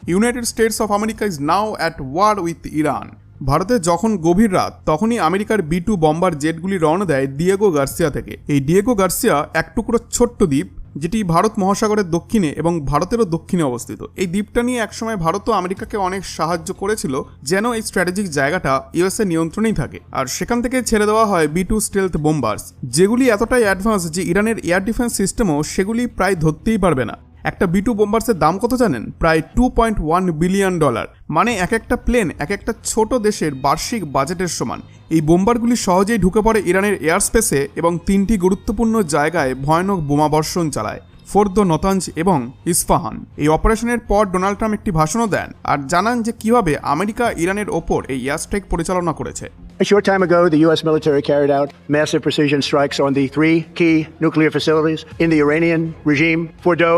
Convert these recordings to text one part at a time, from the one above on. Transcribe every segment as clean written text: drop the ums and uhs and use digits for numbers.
United States of America is now at war with Iran. ভারতে যখন গভীর রাত তখনই আমেরিকার B-2 বম্বার জেটগুলি রওনা দেয় ডিয়েগো গার্সিয়া থেকে। এই ডিয়েগো গার্সিয়া এক টুকরো ছোট্ট দ্বীপ যেটি ভারত মহাসাগরের দক্ষিণে এবং ভারতেরও দক্ষিণে অবস্থিত। এই দ্বীপটা নিয়ে একসময় ভারতও আমেরিকাকে অনেক সাহায্য করেছিল যেন এই স্ট্র্যাটেজিক জায়গাটা ইউএসএ নিয়ন্ত্রণেই থাকে। আর সেখান থেকে ছেড়ে দেওয়া হয় B-2 স্টেলথ বোম্বার্স, যেগুলি এতটাই অ্যাডভান্স যে ইরানের এয়ার ডিফেন্স সিস্টেমও সেগুলি প্রায় ধরতেই পারবে না। একটা B-2 বোম্বার্সের দাম কত জানেন? প্রায় $2.1 বিলিয়ন। মানে এক একটা প্লেন এক একটা ছোট দেশের বার্ষিক বাজেটের সমান। এই বোম্বারগুলি সহজেই ঢুকে পড়ে ইরানের এয়ার স্পেসে এবং 3টি গুরুত্বপূর্ণ জায়গায় ভয়ানক বোমাবর্ষণ চালায়, ফোর্দো, নতাঞ্জ এবং ইস্পাহান। এই অপারেশনের পর ডোনাল্ড ট্রাম্প একটি ভাষণও দেন আর জানান যে কিভাবে আমেরিকা ইরানের ওপর এই এয়ার স্ট্রাইক পরিচালনা করেছে। A short time ago, the U.S. military carried out massive precision strikes on the 3 key nuclear facilities in the Iranian regime: Fordo,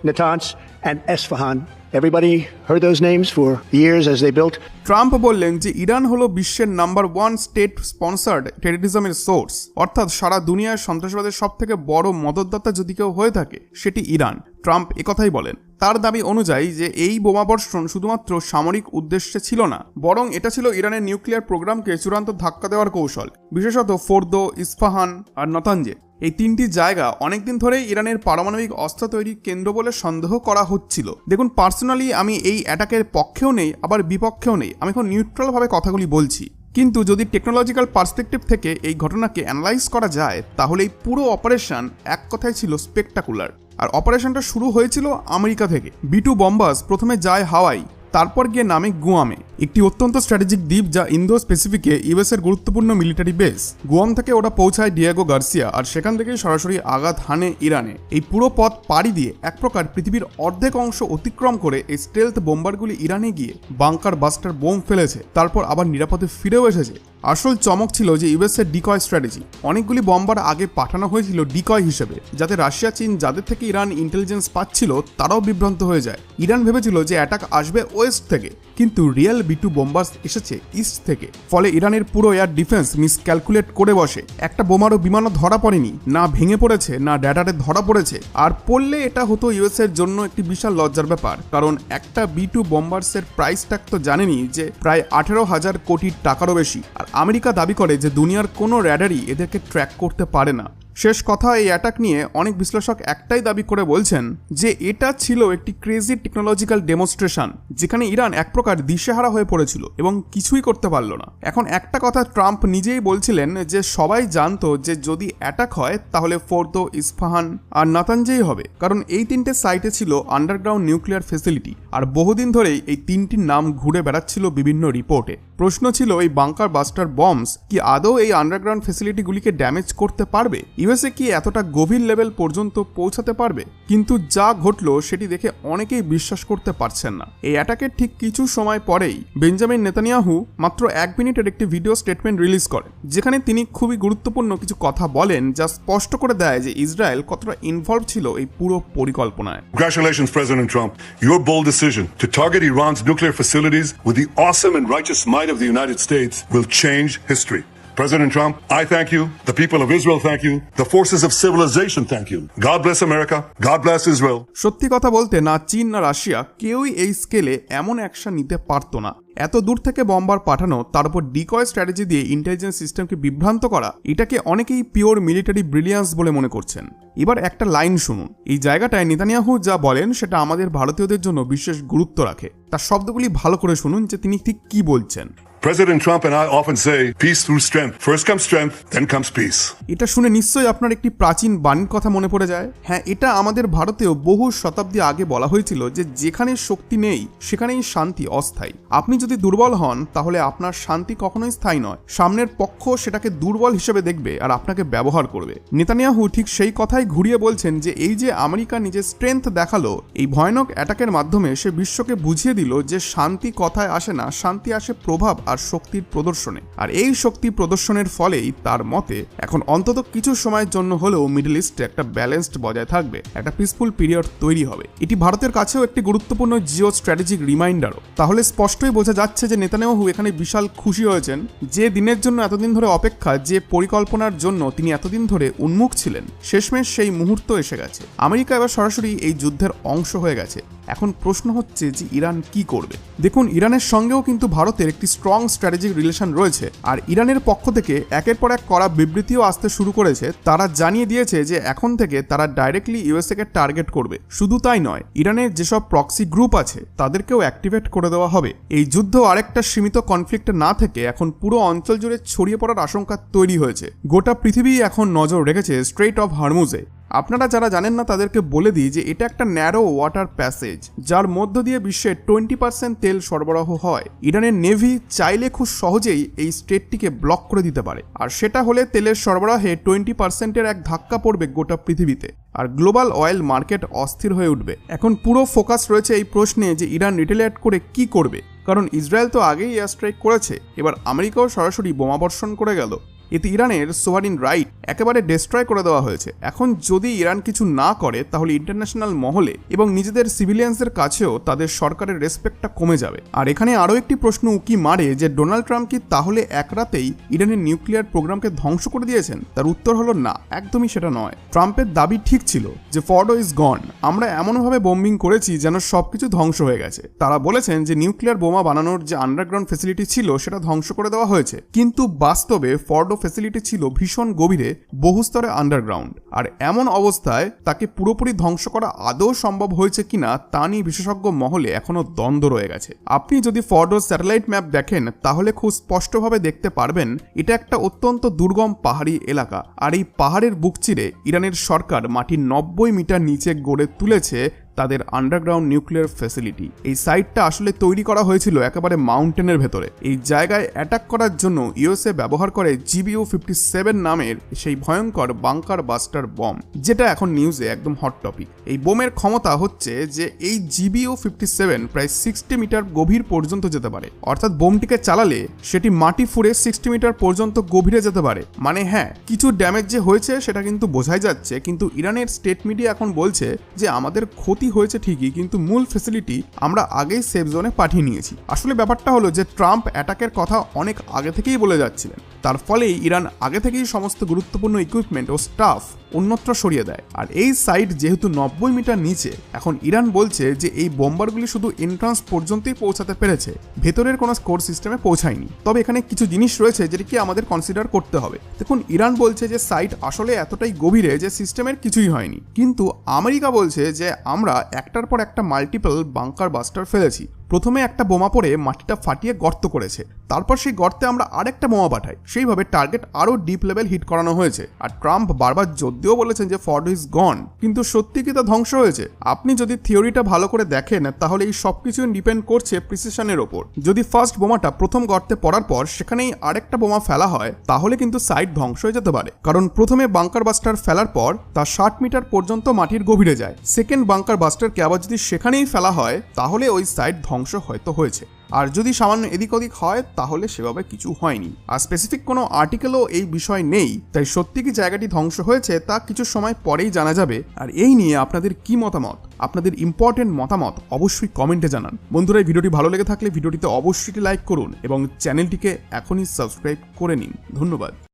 Natanz, and Esfahan. Everybody heard those names for years as they built. Trump বললেন যে Iran হলো বিশ্বের number 1 state sponsored টেররিজমের source, অর্থাৎ সারা দুনিয়ার সন্ত্রাসবাদের সব থেকে বড় মদতদাতা যদি কেউ হয়ে থাকে সেটি ইরান। ট্রাম্প একথাই বলেন। তার দাবি অনুযায়ী যে এই বোমাবর্ষণ শুধুমাত্র সামরিক উদ্দেশ্যে ছিল না, বরং এটা ছিল ইরানের নিউক্লিয়ার প্রোগ্রামকে চূড়ান্ত ধাক্কা দেওয়ার কৌশল। বিশেষত ফোর্দো, ইস্পাহান আর নতাঞ্জে এই 3টি জায়গা অনেকদিন ধরেই ইরানের পারমাণবিক অস্ত্র তৈরির কেন্দ্র বলে সন্দেহ করা হচ্ছিল। দেখুন, পার্সোনালি আমি এই অ্যাটাকের পক্ষেও নেই আবার বিপক্ষেও নেই, আমি এখন নিউট্রালভাবে কথাগুলি বলছি। কিন্তু যদি টেকনোলজিক্যাল পার্সপেক্টিভ থেকে এই ঘটনাকে অ্যানালাইজ করা যায় তাহলে এই পুরো অপারেশন এক কথায় ছিল স্পেকটাকুলার। আর অপারেশনটা শুরু হয়েছিল আমেরিকা থেকে। B-2 বম্বার্স প্রথমে যায় হাওয়াই, তারপর গিয়ে নামে গুয়ামে, একটি অত্যন্ত স্ট্র্যাটেজিক দ্বীপ যা ইন্দো স্পেসিফিকে ইউএস এর গুরুত্বপূর্ণ মিলিটারি বেস। গুয়াম থেকে ওরা পৌঁছায় ডিয়েগো গার্সিয়া আর সেখান থেকেই সরাসরি আঘাত হানে ইরানে। এই পুরো পথ পাড়ি দিয়ে এক প্রকার পৃথিবীর অর্ধেক অংশ অতিক্রম করে এই স্টেলথ বোম্বারগুলি ইরানে গিয়ে বাংকার বাস্টার বোম ফেলেছে, তারপর আবার নিরাপদে ফিরেও এসেছে। আসল চমক ছিল যে ইউএস এর ডিকয় স্ট্র্যাটেজি। অনেকগুলি বম্বার আগে পাঠানো হয়েছিল ডিকয় হিসেবে, যাতে রাশিয়া, চীন যাদের থেকে ইরান ইন্টেলিজেন্স পাচ্ছিল তারাও বিভ্রান্ত হয়ে যায়। ইরান ভেবেছিল যে অ্যাটাক আসবে ওয়েস্ট থেকে, কিন্তু রিয়েল B-2 বোম্বার্স এসেছে ইস্ট থেকে। ফলে ইরানের পুরো এয়ার ডিফেন্স মিসক্যালকুলেট করে বসে। একটা বোমারও বিমানও ধরা পড়েনি, না ভেঙে পড়েছে না ড্যাটারে ধরা পড়েছে। আর পড়লে এটা হতো ইউএস এর জন্য একটি বিশাল লজ্জার ব্যাপার, কারণ একটা B-2 বোম্বার্সের প্রাইস ট্যাগ তো জানেনি যে প্রায় 18,000 কোটি টাকারও বেশি। আর আমেরিকা দাবি করে যে দুনিয়ার কোনো র্যাডারই এদেরকে ট্র্যাক করতে পারে না। শেষ কথা, এই অ্যাটাক নিয়ে অনেক বিশ্লেষক একটাই দাবি করে বলছেন যে এটা ছিল একটি ক্রেজি টেকনোলজিক্যাল ডেমনস্ট্রেশন, যেখানে ইরান এক প্রকার দিশেহারা হয়ে পড়েছিল এবং কিছুই করতে পারল না। এখন একটা কথা ট্রাম্প নিজেই বলছিলেন যে সবাই জানতো যে যদি অ্যাটাক হয় তাহলে ফোর্দো, ইস্পাহান আর নাতাঞ্জেই হবে, কারণ এই 3টে সাইটে ছিল আন্ডারগ্রাউন্ড নিউক্লিয়ার ফেসিলিটি। আর বহুদিন ধরেই এই 3টির নাম ঘুরে বেড়াচ্ছিল বিভিন্ন রিপোর্টে। প্রশ্ন ছিল এই বাংকার বাস্টার বম্বস কি আদৌ এই আন্ডারগ্রাউন্ড ফেসিলিটিগুলিকে ড্যামেজ করতে পারবে? ইউএসএ কি এতটা গভীর লেভেল পর্যন্ত পৌঁছাতে পারবে? কিন্তু যা ঘটলো সেটি দেখে অনেকেই বিশ্বাস করতে পারছেন না। এই অ্যাটাকের ঠিক কিছু সময় পরেই বেঞ্জামিন নেতানিয়াহু মাত্র 1 মিনিটের একটি ভিডিও স্টেটমেন্ট রিলিজ করেন, যেখানে তিনি খুবই গুরুত্বপূর্ণ কিছু কথা বলেন যা স্পষ্ট করে দেয় যে ইসরায়েল কতটা ইনভলভ ছিল এই পুরো পরিকল্পনায়। Congratulations, President Trump. Your bold decision to target Iran's nuclear facilities with the awesome and righteous might of the United States will change history. President Trump, I thank you. The people of Israel thank you. The forces of civilization thank you. God bless America. God bless Israel. সত্যি কথা বলতে না চীন না Russia কেউই এই স্কেলে এমন অ্যাকশন নিতে পারতো না। এত দূর থেকে বম্বার পাঠানো, তার উপর ডিকয় স্ট্র্যাটেজি দিয়ে ইন্টেলিজেন্স সিস্টেমকে বিভ্রান্ত করা, এটাকে অনেকেই পিওর মিলিটারি ব্রিলিয়ান্স বলে মনে করছেন। এবার একটা লাইন শুনুন। এই জায়গাটায় নেতানিয়াহু যা বলেন সেটা আমাদের ভারতীয়দের জন্য বিশেষ গুরুত্ব রাখে। তার শব্দগুলি ভালো করে শুনুন যে তিনি ঠিক কি বলছেন। President Trump and I often say, peace through strength. First comes strength, then comes peace. এটা শুনে নিশ্চয়ই আপনার একটি প্রাচীন বাণীর কথা মনে পড়ে যায়। হ্যাঁ, এটা আমাদের ভারতেও বহু শতাব্দী আগে বলা হয়েছিল যে যেখানে শক্তি নেই সেখানেই শান্তি অস্থায়ী। আপনি যদি দুর্বল হন তাহলে আপনার শান্তি কখনোই স্থায়ী নয়। সামনের পক্ষ সেটাকে দুর্বল হিসেবে দেখবে আর আপনাকে ব্যবহার করবে। নেতানিয়াহু ঠিক সেই কথাই ঘুরিয়ে বলছেন যে এই যে আমেরিকা নিজের স্ট্রেংথ দেখালো, এই ভয়ানক অ্যাটাকের মাধ্যমে সে বিশ্বকে বুঝিয়ে দিল যে শান্তি কথায় আসে না, শান্তি আসে প্রভাব আর শক্তির প্রদর্শনে। আর এই শক্তি প্রদর্শনের ফলেই তার মতে এখন অন্তত কিছু সময়ের জন্য হলেও মিডল ইস্টে একটা ব্যালেন্সড বজায় থাকবে, একটা পিসফুল পিরিয়ড তৈরি হবে। এটি ভারতের কাছেও একটি গুরুত্বপূর্ণ জিও স্ট্র্যাটেজিক রিমাইন্ডারও। তাহলে স্পষ্টই বোঝা যাচ্ছে যে নেতানিয়াহু এখানে বিশাল খুশি হয়েছেন, যে দিনের জন্য এতদিন ধরে অপেক্ষা, যে পরিকল্পনার জন্য তিনি এতদিন ধরে উন্মুখ ছিলেন, শেষমেশ সেই মুহূর্ত এসে গেছে। আমেরিকা এবার সরাসরি এই যুদ্ধের অংশ হয়ে গেছে। এখন প্রশ্ন হচ্ছে যে ইরান কি করবে। দেখুন, ইরানের সঙ্গেও কিন্তু ভারতের একটি স্ট্রং স্ট্র্যাটেজিক রিলেশন রয়েছে, আর ইরানের পক্ষ থেকে একের পর এক কড়া বিবৃতিও আসতে শুরু করেছে। তারা জানিয়ে দিয়েছে যে এখন থেকে তারা ডাইরেক্টলি ইউএসএ কে টার্গেট করবে। শুধু তাই নয়, ইরানের যেসব প্রক্সি গ্রুপ আছে তাদেরকেও অ্যাক্টিভেট করে দেওয়া হবে। এই যুদ্ধ আরেকটা সীমিত কনফ্লিক্ট না থেকে এখন পুরো অঞ্চল জুড়ে ছড়িয়ে পড়ার আশঙ্কা তৈরি হয়েছে। গোটা পৃথিবী এখন নজর রেখেছে স্ট্রেইট অফ হরমুজে। আপনারা যারা জানেন না তাদেরকে বলে দিই যে এটা একটা ন্যারো ওয়াটার প্যাসেজ, যার মধ্য দিয়ে বিশ্বের 20% তেল সরবরাহ হয়। ইরানের নেভি চাইলে খুব সহজেই এই স্টেটটিকে ব্লক করে দিতে পারে, আর সেটা হলে তেলের সরবরাহে 20%-এর এক ধাক্কা পড়বে গোটা পৃথিবীতে, আর গ্লোবাল অয়েল মার্কেট অস্থির হয়ে উঠবে। এখন পুরো ফোকাস রয়েছে এই প্রশ্নে যে ইরান রিটেলিয়েট করে কি করবে, কারণ ইসরায়েল তো আগেই এয়ার স্ট্রাইক করেছে, এবার আমেরিকাও সরাসরি বোমাবর্ষণ করে গেল। এতে ইরানের সোভারিন রাইট একেবারে ডিস্ট্রয় করে দেওয়া হয়েছে। এখন যদি ইরান কিছু না করে তাহলে ইন্টারন্যাশনাল মহলে এবং নিজেদের সিভিলিয়ানসদের কাছেও তাদের সরকারের রেসপেক্টটা কমে যাবে। আর এখানে আরও একটি প্রশ্ন উকি মারে যে ডোনাল্ড ট্রাম্প কি তাহলে এক রাতেই ইরানের নিউক্লিয়ার প্রোগ্রামকে ধ্বংস করে দিয়েছেন? তার উত্তর হলো না, একদমই সেটা নয়। ট্রাম্পের দাবি ঠিক ছিল যে ফর্ডো ইজ গন, আমরা এমনভাবে বোম্বিং করেছি যেন সবকিছু ধ্বংস হয়ে গেছে। তারা বলেছেন যে নিউক্লিয়ার বোমা বানানোর যে আন্ডারগ্রাউন্ড ফ্যাসিলিটি ছিল সেটা ধ্বংস করে দেওয়া হয়েছে, কিন্তু বাস্তবে ফর্ডো ফ্যাসিলিটি ছিল ভীষণ গভীরে বহুস্তরে আন্ডারগ্রাউন্ড। আর এমন অবস্থায় তাকে পুরোপুরি ধ্বংস করা আদৌ সম্ভব হয়েছে কিনা তা নিয়ে বিশেষজ্ঞ মহলে এখনো দ্বন্দ্ব রয়ে গেছে। আপনি যদি ফর্ডোর স্যাটেলাইট ম্যাপ দেখেন তাহলে খুব স্পষ্টভাবে দেখতে পারবেন এটা একটা অত্যন্ত দুর্গম পাহাড়ি এলাকা, আর এই পাহাড়ের বুক চিরে ইরানের সরকার মাটির 90 মিটার নিচে গড়ে তুলেছে তাদের আন্ডারগ্রাউন্ড নিউক্লিয়ার ফ্যাসিলিটি। এই সাইটটা আসলে তৈরি করা হয়েছিল একেবারে মাউন্টেনের ভেতরে। এই জায়গায় অ্যাটাক করার জন্য ইউএসএ ব্যবহার করে GBU-57 নামের সেই ভয়ঙ্কর বাংকার বাস্টার বম, যেটা এখন নিউজে একদম হট টপিক। এই বোমের ক্ষমতা হচ্ছে যে এই GBU-57 প্রায় 60 মিটার গভীর পর্যন্ত যেতে পারে, অর্থাৎ বোমটিকে চালালে সেটি মাটি ফুঁড়ে 60 মিটার পর্যন্ত গভীরে যেতে পারে। মানে হ্যাঁ, কিছু ড্যামেজ যে হয়েছে সেটা কিন্তু বোঝাই যাচ্ছে, কিন্তু ইরানের স্টেট মিডিয়া এখন বলছে যে আমাদের ক্ষতি হয়েছে ঠিকই, কিন্তু মূল ফ্যাসিলিটি আমরা আগেই সেফ জোনে পাঠিয়ে নিয়েছি। আসলে ব্যাপারটা হলো যে ট্রাম্প অ্যাটাকের কথা অনেক আগে থেকেই বলে যাচ্ছিলেন, তার ফলেই ইরান আগে থেকেই সমস্ত গুরুত্বপূর্ণ ইকুইপমেন্ট ও স্টাফ অন্যত্র সরিয়ে দেয়। আর এই সাইট যেহেতু 90 মিটার নিচে, এখন ইরান বলছে যে এই বোম্বারগুলি শুধু এন্ট্রান্স পর্যন্তই পৌঁছাতে পেরেছে, ভেতরের কোনো স্কোর সিস্টেমে পৌঁছায়নি। তবে এখানে কিছু জিনিস রয়েছে যেটিকে আমাদের কনসিডার করতে হবে। দেখুন, ইরান বলছে যে সাইট আসলে এতটাই গভীরে যে সিস্টেমের কিছুই হয়নি, কিন্তু আমেরিকা বলছে যে আমরা একটার পর একটা মাল্টিপল বাংকার বাস্টার ফেলেছি। প্রথমে একটা বোমা পড়ে মাটিটা ফাটিয়ে গর্ত করেছে, তারপর সেই গর্তে আমরা আরেকটা বোমা পাঠাই, সেইভাবে টার্গেট আরো ডিপ লেভেল হিট করানো হয়েছে। আর ট্রাম্প বারবার যদিও বলেছেন যে ফর্ডো ইজ গন, কিন্তু সত্যি কি তা ধ্বংস হয়েছে? আপনি যদি থিওরিটা ভালো করে দেখেন তাহলে এই সবকিছু ডিপেন্ড করছে প্রিসিশনের ওপর। যদি ফার্স্ট বোমাটা প্রথম গর্তে পড়ার পর সেখানেই আরেকটা বোমা ফেলা হয় তাহলে কিন্তু সাইট ধ্বংস হয়ে যেতে পারে, কারণ প্রথমে বাংকার বাস্টার ফেলার পর তা 60 মিটার পর্যন্ত মাটির গভীরে যায়। সেকেন্ড বাংকার বাস্টারকে আবার যদি সেখানেই ফেলা হয় তাহলে ওই সাইট ধ্বংস হয়তো হয়েছে, আর যদি সামান্য এদিক ওদিক হয় তাহলে সেভাবে কিছু হয়নি। আর স্পেসিফিক কোনো আর্টিকেলও এই বিষয় নেই, তাই সত্যি কি জায়গাটি ধ্বংস হয়েছে তা কিছু সময় পরেই জানা যাবে। আর এই নিয়ে আপনাদের কি মতামত, আপনাদের ইম্পর্টেন্ট মতামত অবশ্যই কমেন্টে জানান। বন্ধুরা, এই ভিডিওটি ভালো লেগে থাকলে ভিডিওটিতে অবশ্যই লাইক করুন এবং চ্যানেলটিকে এখনই সাবস্ক্রাইব করে নিন। ধন্যবাদ।